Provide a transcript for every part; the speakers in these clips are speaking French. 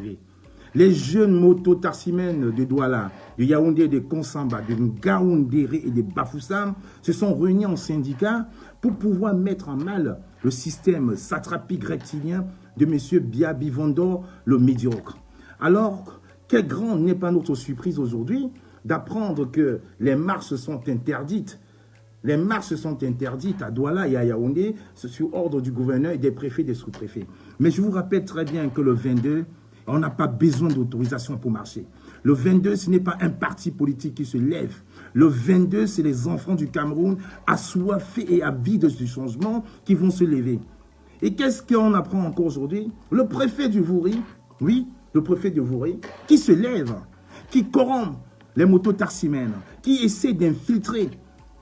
arriver. Les jeunes moto-tarsimènes de Douala, de Yaoundé, de Konsamba, de Ngaoundéré et de Bafoussam se sont réunis en syndicat pour pouvoir mettre en mal le système satrapique rectilien de M. Biaby Vondor, le médiocre. Alors, quelle grande n'est pas notre surprise aujourd'hui d'apprendre que les marches sont interdites. Les marches sont interdites à Douala et à Yaoundé sur ordre du gouverneur et des préfets et des sous-préfets. Mais je vous rappelle très bien que le 22, on n'a pas besoin d'autorisation pour marcher. Le 22, ce n'est pas un parti politique qui se lève. Le 22, c'est les enfants du Cameroun assoiffés et avides du changement qui vont se lever. Et qu'est-ce qu'on apprend encore aujourd'hui? Le préfet du Vouri, oui, le préfet du Vouri, qui se lève, qui corrompt les motos-tarsimènes, qui essaie d'infiltrer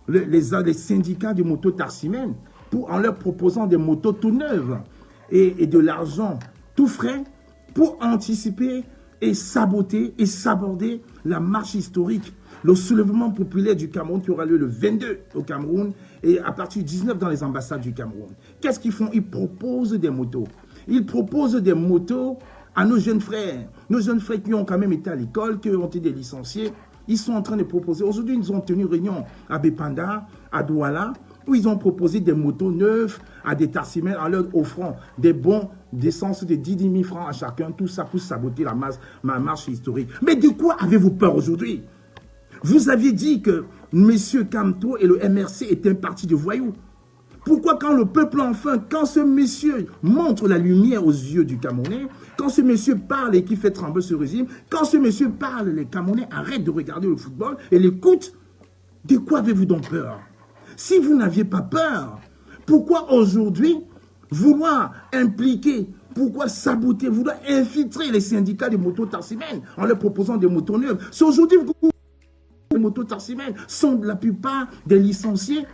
les syndicats de motos-tarsimènes en leur proposant des motos tout neuves et de l'argent tout frais pour anticiper et saboter et saborder la marche historique, le soulèvement populaire du Cameroun qui aura lieu le 22 au Cameroun et à partir du 19 dans les ambassades du Cameroun. Qu'est-ce qu'ils font? Ils proposent des motos. Ils proposent des motos à nos jeunes frères qui ont quand même été à l'école, qui ont été des licenciés. Ils sont en train de proposer. Aujourd'hui, ils ont tenu une réunion à Bépanda, à Douala, où ils ont proposé des motos neuves à des tarsimènes en leur offrant des bons d'essence de 10 000 francs à chacun. Tout ça pour saboter ma marche historique. Mais de quoi avez-vous peur aujourd'hui? Vous aviez dit que M. Kamto et le MRC étaient un parti de voyous. Pourquoi quand le peuple enfin, quand ce monsieur montre la lumière aux yeux du Camerounais, quand ce monsieur parle et qui fait trembler ce régime, quand ce monsieur parle, les Camerounais arrêtent de regarder le football et l'écoutent, de quoi avez-vous donc peur? Si vous n'aviez pas peur, pourquoi aujourd'hui vouloir impliquer, pourquoi saboter, vouloir infiltrer les syndicats des motos-tarsimènes en leur proposant des motos neuves? C'est aujourd'hui que les motos-tarsimènes sont la plupart des licenciés.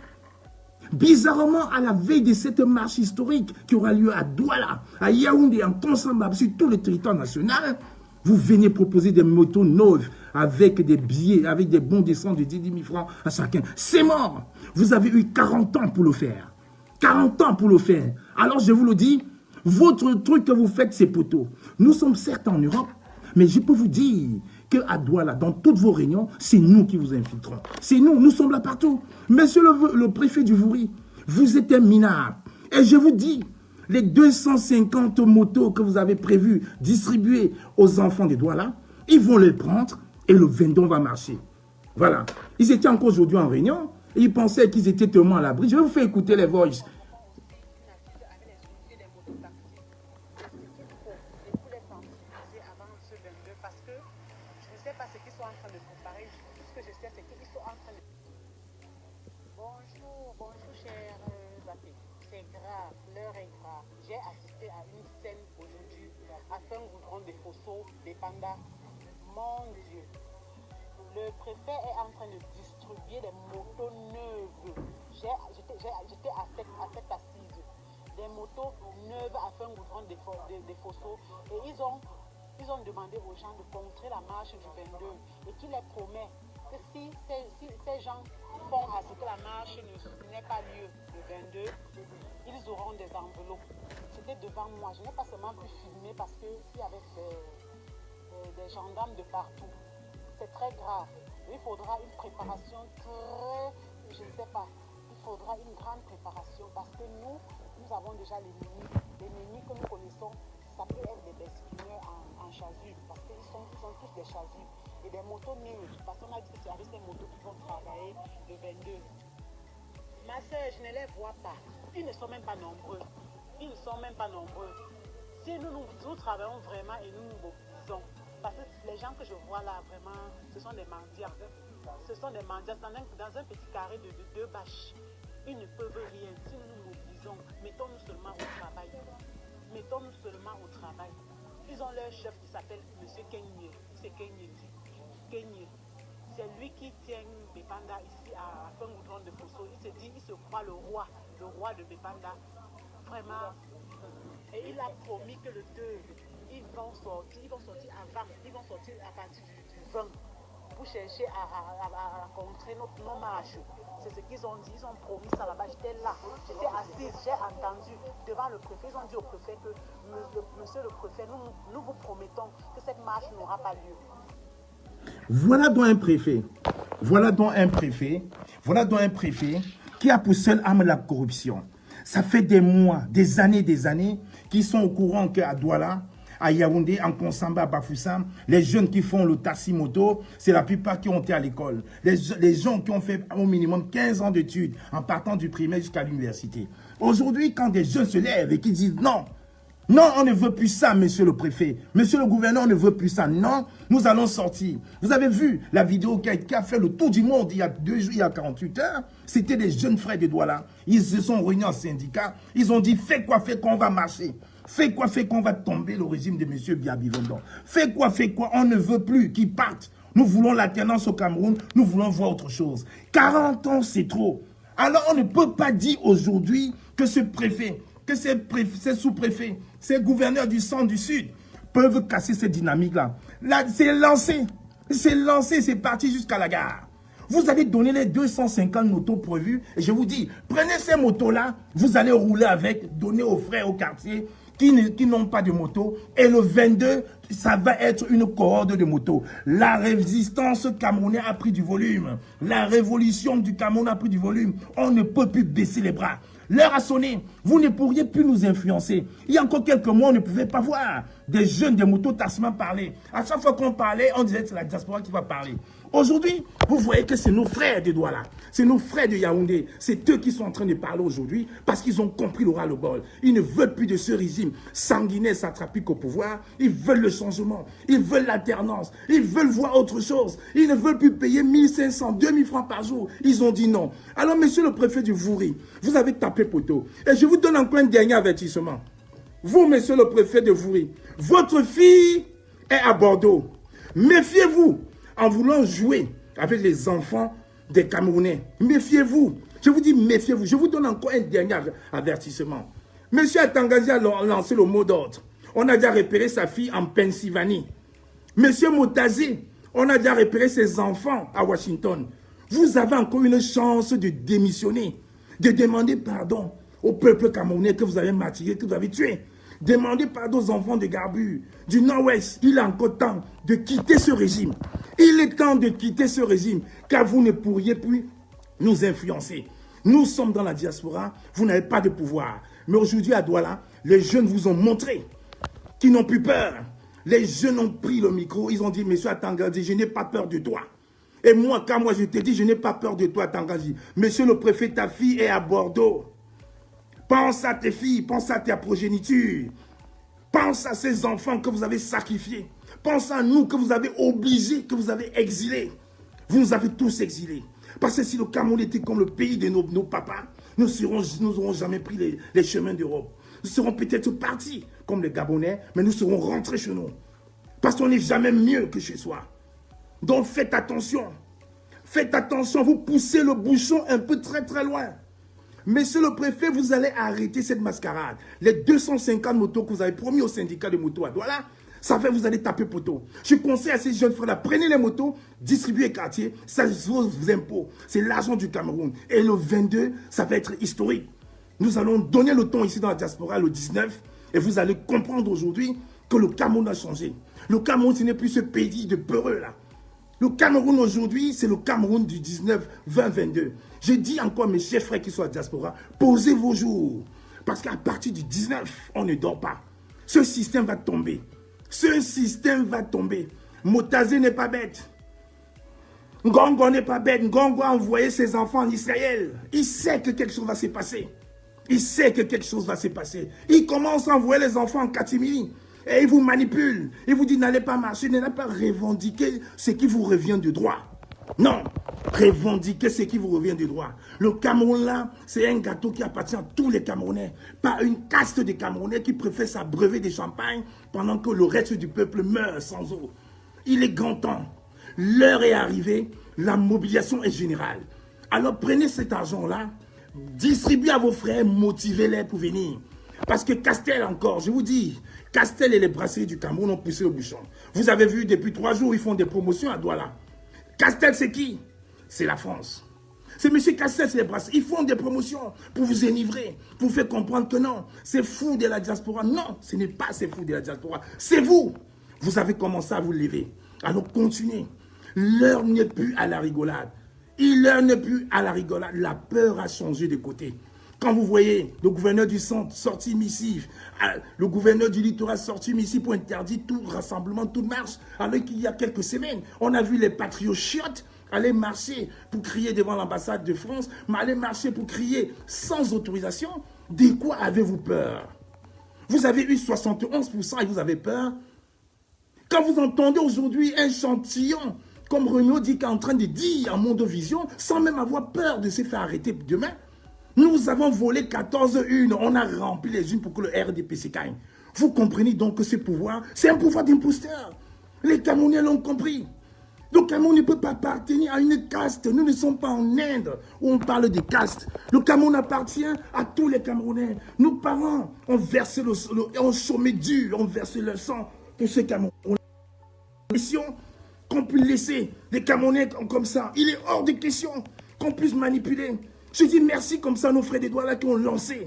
Bizarrement, à la veille de cette marche historique qui aura lieu à Douala, à Yaoundé, en Konsamba, sur tout le territoire national, vous venez proposer des motos neuves avec des billets, avec des bons d'essence de 10 000 francs à chacun. C'est mort. Vous avez eu 40 ans pour le faire. 40 ans pour le faire. Alors je vous le dis, votre truc que vous faites, c'est poteau. Nous sommes certes en Europe, mais je peux vous dire qu'à Douala, dans toutes vos réunions, c'est nous qui vous infiltrons. C'est nous, nous sommes là partout. Monsieur le préfet du Vouri, vous êtes un minable. Et je vous dis, les 250 motos que vous avez prévu distribuer aux enfants de Douala, ils vont les prendre et le 22 va marcher. Voilà. Ils étaient encore aujourd'hui en réunion et ils pensaient qu'ils étaient tellement à l'abri. Je vais vous faire écouter les voices. Bonjour cher Zappé. C'est grave, l'heure est grave. J'ai assisté à une scène aujourd'hui à Saint-Goudron des Fossaux, des Pandas. Mon Dieu, le préfet est en train de distribuer des motos neuves. J'étais à cette assise. Des motos neuves à Saint-Goudron des Fossaux. Et ils ont demandé aux gens de contrer la marche du 22 et qui les promet que si ces gens font à ce que la marche n'ait pas lieu le 22, ils auront des enveloppes. C'était devant moi. Je n'ai pas seulement pu filmer parce qu'il y avait des gendarmes de partout. C'est très grave. Il faudra une préparation je ne sais pas, il faudra une grande préparation parce que nous avons déjà l'ennemi. L'ennemi que nous connaissons, ça peut être des besquineurs en chasuble parce qu'ils sont tous des chasubles. Et des motos neuves, parce qu'on a dit que c'est avec ces motos qui vont travailler le 22. Ma soeur, je ne les vois pas. Ils ne sont même pas nombreux. Ils ne sont même pas nombreux. Si nous travaillons vraiment et nous nous mobilisons, parce que les gens que je vois là, vraiment, ce sont des mendiants. Ce sont des mendiants dans un petit carré de 2 bâches. Ils ne peuvent rien. Si nous nous mobilisons, mettons-nous seulement au travail. Mettons-nous seulement au travail. Ils ont leur chef qui s'appelle M. Kenyé. C'est Kenyé. C'est lui qui tient Bépanda ici à Saint-Goudron de Fosso. Il se croit le roi de Bépanda. Vraiment. Et il a promis que le 2, ils vont sortir avant, ils vont sortir à partir du 20. pour chercher à contrer nos marches. C'est ce qu'ils ont dit, ils ont promis ça là-bas. J'étais là, j'étais assise, j'ai entendu devant le préfet. Ils ont dit au préfet que, monsieur le préfet, nous vous promettons que cette marche n'aura pas lieu. Voilà donc un préfet. Voilà donc un préfet. Voilà donc un préfet qui a pour seule arme la corruption. Ça fait des mois, des années qu'ils sont au courant qu'à Douala, à Yaoundé, en Konsamba, à Bafoussam, les jeunes qui font le taxi moto, c'est la plupart qui ont été à l'école. Les gens qui ont fait au minimum 15 ans d'études en partant du primaire jusqu'à l'université. Aujourd'hui, quand des jeunes se lèvent et qui disent non, non, on ne veut plus ça, monsieur le préfet. Monsieur le gouverneur, on ne veut plus ça. Non, nous allons sortir. Vous avez vu la vidéo qui a fait le tour du monde il y a 2 jours, il y a 48 heures. C'était des jeunes frères de Douala. Ils se sont réunis en syndicat. Ils ont dit, fais quoi, on va marcher. Fais quoi, on va tomber le régime de monsieur Biaby Vendon. Fais quoi, on ne veut plus qu'ils partent. Nous voulons l'alternance au Cameroun. Nous voulons voir autre chose. 40 ans, c'est trop. Alors, on ne peut pas dire aujourd'hui que ce préfet, que ces sous-préfets, ces gouverneurs du centre, du sud, peuvent casser cette dynamique-là. Là, c'est lancé, c'est parti jusqu'à la gare. Vous allez donner les 250 motos prévues, et je vous dis, prenez ces motos-là, vous allez rouler avec, donner aux frères au quartier qui n'ont pas de moto, et le 22, ça va être une cohorte de motos. La résistance camerounaise a pris du volume. La révolution du Cameroun a pris du volume. On ne peut plus baisser les bras. L'heure a sonné. Vous ne pourriez plus nous influencer. Il y a encore quelques mois, on ne pouvait pas voir des jeunes, des motos tassement parler. À chaque fois qu'on parlait, on disait que c'est la diaspora qui va parler. Aujourd'hui, vous voyez que c'est nos frères de Douala, c'est nos frères de Yaoundé, c'est eux qui sont en train de parler aujourd'hui parce qu'ils ont compris le ras-le-bol. Ils ne veulent plus de ce régime sanguinaire, satrapique au pouvoir. Ils veulent le changement, ils veulent l'alternance, ils veulent voir autre chose. Ils ne veulent plus payer 1500, 2000 francs par jour. Ils ont dit non. Alors, monsieur le préfet du Vouri, vous avez tapé poteau. Et je vous donne encore un dernier avertissement. Vous, monsieur le préfet de Vouri, votre fille est à Bordeaux. Méfiez-vous. En voulant jouer avec les enfants des Camerounais. Méfiez-vous. Je vous dis méfiez-vous. Je vous donne encore un dernier avertissement. Monsieur Atangazi a lancé le mot d'ordre. On a déjà repéré sa fille en Pennsylvanie. Monsieur Moutazi, on a déjà repéré ses enfants à Washington. Vous avez encore une chance de démissionner, de demander pardon au peuple camerounais que vous avez martyré, que vous avez tué. Demandez pardon aux enfants de Garbu, du Nord-Ouest. Il est encore temps de quitter ce régime. Il est temps de quitter ce régime, car vous ne pourriez plus nous influencer. Nous sommes dans la diaspora, vous n'avez pas de pouvoir. Mais aujourd'hui à Douala, les jeunes vous ont montré qu'ils n'ont plus peur. Les jeunes ont pris le micro, ils ont dit, monsieur Atangazi, je n'ai pas peur de toi. Et moi, quand moi je t'ai dit, je n'ai pas peur de toi, Atangazi. Monsieur le préfet, ta fille est à Bordeaux. Pense à tes filles, pense à ta progéniture. Pense à ces enfants que vous avez sacrifiés. Pense à nous que vous avez obligés, que vous avez exilés. Vous nous avez tous exilés. Parce que si le Cameroun était comme le pays de nos papas, nous n'aurons jamais pris les chemins d'Europe. Nous serons peut-être partis comme les Gabonais, mais nous serons rentrés chez nous. Parce qu'on n'est jamais mieux que chez soi. Donc faites attention. Faites attention, vous poussez le bouchon un peu très très loin. Monsieur le préfet, vous allez arrêter cette mascarade. Les 250 motos que vous avez promis au syndicat de motos à Douala, ça fait que vous allez taper poteau. Je conseille à ces jeunes frères-là, prenez les motos, distribuez quartier, ça vos impôts. C'est l'argent du Cameroun. Et le 22, ça va être historique. Nous allons donner le ton ici dans la diaspora le 19 et vous allez comprendre aujourd'hui que le Cameroun a changé. Le Cameroun, ce n'est plus ce pays de peureux là. Le Cameroun aujourd'hui, c'est le Cameroun du 19, 20, 22. Je dis encore mes chers frères qui sont à la diaspora, posez vos jours. Parce qu'à partir du 19, on ne dort pas. Ce système va tomber. Ce système va tomber. Moutazi n'est pas bête. Ngongo n'est pas bête. Ngongo a envoyé ses enfants en Israël. Il sait que quelque chose va se passer. Il sait que quelque chose va se passer. Il commence à envoyer les enfants en catimini. Et il vous manipule. Il vous dit n'allez pas marcher, n'allez pas revendiquer ce qui vous revient de droit. Non, revendiquer ce qui vous revient de droit. Le Cameroun là, c'est un gâteau qui appartient à tous les Camerounais. Pas une caste de Camerounais qui préfèrent s'abreuver des champagnes pendant que le reste du peuple meurt sans eau. Il est grand temps. L'heure est arrivée. La mobilisation est générale. Alors prenez cet argent-là, distribuez à vos frères, motivez-les pour venir. Parce que Castel encore, je vous dis, Castel et les brasseries du Cameroun ont poussé au bouchon. Vous avez vu, depuis 3 jours, ils font des promotions à Douala. Castel, c'est qui? C'est la France. C'est M. Castel, c'est les brasseurs. Ils font des promotions pour vous enivrer, pour vous faire comprendre que non, c'est fou de la diaspora. Non, ce n'est pas ces fous de la diaspora. C'est vous. Vous avez commencé à vous lever. Alors continuez. L'heure n'est plus à la rigolade. L'heure n'est plus à la rigolade. La peur a changé de côté. Quand vous voyez le gouverneur du centre sorti missive, le gouverneur du littoral sorti missive pour interdire tout rassemblement, toute marche, alors qu'il y a quelques semaines, on a vu les patriotes aller marcher pour crier devant l'ambassade de France, mais aller marcher pour crier sans autorisation. De quoi avez-vous peur? Vous avez eu 71% et vous avez peur? Quand vous entendez aujourd'hui un chantillon, comme Renaud dit, qui est en train de dire à Mondovision, sans même avoir peur de se faire arrêter demain, nous avons volé 14 urnes, on a rempli les urnes pour que le RDPC gagne. Vous comprenez donc que ce pouvoir, c'est un pouvoir d'imposteur. Les Camerounais l'ont compris. Le Cameroun ne peut pas appartenir à une caste. Nous ne sommes pas en Inde où on parle de caste. Le Cameroun appartient à tous les Camerounais. Nos parents ont versé ont chômé dur, ont versé le sang pour ce Cameroun. Mission qu'on puisse laisser les Camerounais comme ça. Il est hors de question qu'on puisse manipuler. Je dis merci comme ça à nos frères des Douala qui ont lancé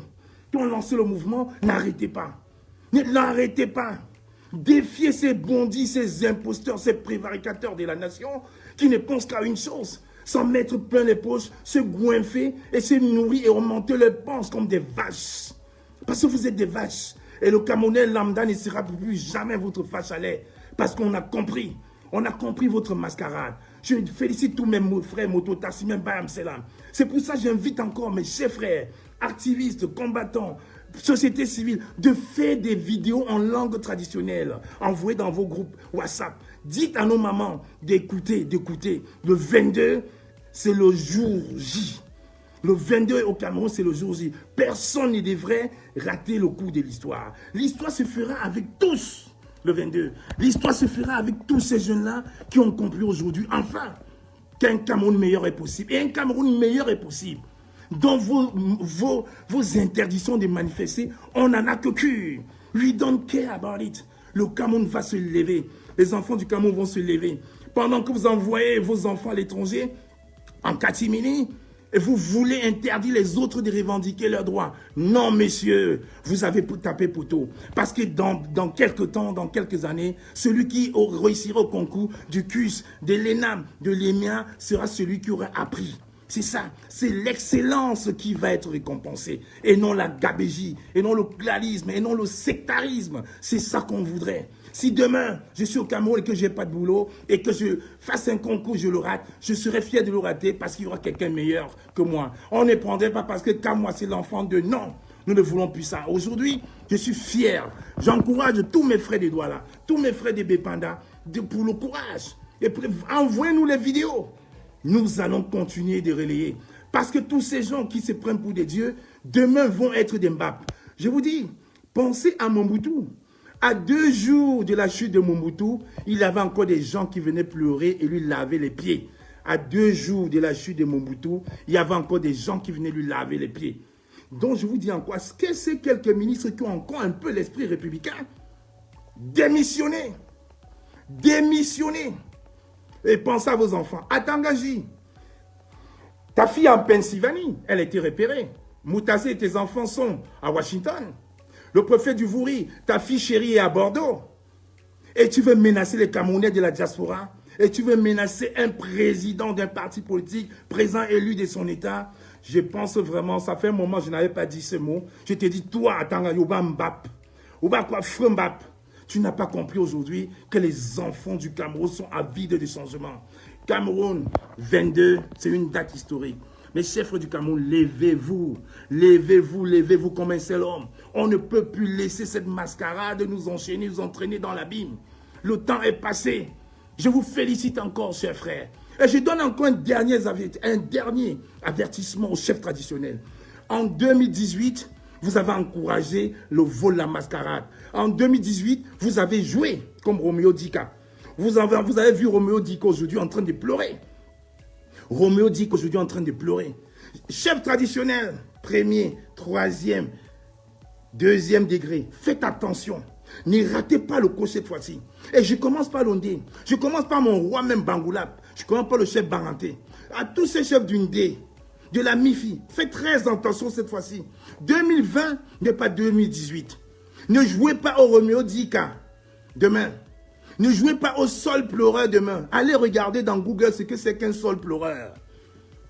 le mouvement. N'arrêtez pas. N'arrêtez pas. Défiez ces bandits, ces imposteurs, ces prévaricateurs de la nation qui ne pensent qu'à une chose, s'en mettre plein les poches, se goinfer et se nourrir et remonter leurs panses comme des vaches. Parce que vous êtes des vaches. Et le Camerounais lambda ne sera plus jamais votre vache à lait. Parce qu'on a compris. On a compris votre mascarade. Je félicite tous mes frères mototaxis, même Bayam Selam. C'est pour ça que j'invite encore mes chers frères, activistes, combattants, société civile, de faire des vidéos en langue traditionnelle, envoyées dans vos groupes WhatsApp. Dites à nos mamans d'écouter. Le 22, c'est le jour J. Le 22 au Cameroun, c'est le jour J. Personne ne devrait rater le coup de l'histoire. L'histoire se fera avec tous. Le 22. L'histoire se fera avec tous ces jeunes-là qui ont compris aujourd'hui, enfin, qu'un Cameroun meilleur est possible. Et un Cameroun meilleur est possible. Dans vos interdictions de manifester, on n'en a que cure. We don't care about it. Le Cameroun va se lever. Les enfants du Cameroun vont se lever. Pendant que vous envoyez vos enfants à l'étranger, en catimini, et vous voulez interdire les autres de revendiquer leurs droits. Non, messieurs, vous avez tapé poteau. Parce que dans quelques temps, dans quelques années, celui qui réussira au concours du CUS, de l'ENAM, de l'EMIA, sera celui qui aura appris. C'est ça, c'est l'excellence qui va être récompensée. Et non la gabégie, et non le clalisme, et non le sectarisme. C'est ça qu'on voudrait. Si demain, je suis au Cameroun et que je n'ai pas de boulot, et que je fasse un concours, je le rate, je serai fier de le rater parce qu'il y aura quelqu'un meilleur que moi. On ne prendrait pas parce que comme moi, c'est l'enfant de non. Nous ne voulons plus ça. Aujourd'hui, je suis fier. J'encourage tous mes frères des Douala, tous mes frères des Bépanda, pour le courage. Et envoyez-nous les vidéos. Nous allons continuer de relayer. Parce que tous ces gens qui se prennent pour des dieux, demain vont être des Mbap. Je vous dis, pensez à Mobutu. À 2 jours de la chute de Mobutu, il y avait encore des gens qui venaient pleurer et lui laver les pieds. À 2 jours de la chute de Mobutu, il y avait encore des gens qui venaient lui laver les pieds. Donc je vous dis en quoi, est-ce que c'est quelques ministres qui ont encore un peu l'esprit républicain? Démissionnez. Démissionnez. Et pensez à vos enfants. À Tangaji, ta fille en Pennsylvanie, elle a été repérée. Moutassé et tes enfants sont à Washington. Le préfet du Vouri, ta fille chérie est à Bordeaux. Et tu veux menacer les Camerounais de la diaspora? Et tu veux menacer un président d'un parti politique, présent élu de son État? Je pense vraiment, ça fait un moment que je n'avais pas dit ce mot. Je te dis, toi, Tangaji, Ouba Mbap. Ouba quoi, Frembap. Tu n'as pas compris aujourd'hui que les enfants du Cameroun sont avides de changement. Cameroun, 22, c'est une date historique. Mes chefs du Cameroun, levez-vous. Levez-vous, levez-vous comme un seul homme. On ne peut plus laisser cette mascarade nous enchaîner, nous entraîner dans l'abîme. Le temps est passé. Je vous félicite encore, chers frères. Et je donne encore un dernier avertissement aux chefs traditionnels. En 2018, vous avez encouragé le vol de la mascarade. En 2018, vous avez joué comme Roméo Dika. Vous avez vu Roméo Dika aujourd'hui en train de pleurer. Roméo Dika aujourd'hui en train de pleurer. Chef traditionnel, 1er, 3e, 2e degré, faites attention. Ne ratez pas le coach cette fois-ci. Et je commence par l'Ondé. Je commence par mon roi même Bangoula. Je commence par le chef Baranté. À tous ces chefs d'Undé, de la MIFI, faites très attention cette fois-ci. 2020 n'est pas 2018. Ne jouez pas au Roméo Dika demain. Ne jouez pas au sol pleureur demain. Allez regarder dans Google ce que c'est qu'un sol pleureur.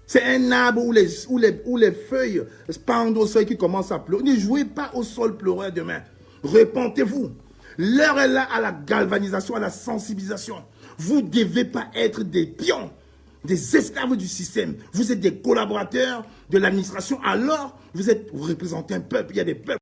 C'est un arbre où les feuilles pendent au sol qui commencent à pleurer. Ne jouez pas au sol pleureur demain. Repentez-vous. L'heure est là à la galvanisation, à la sensibilisation. Vous ne devez pas être des pions, des esclaves du système. Vous êtes des collaborateurs de l'administration. Alors, vous représentez un peuple. Il y a des peuples.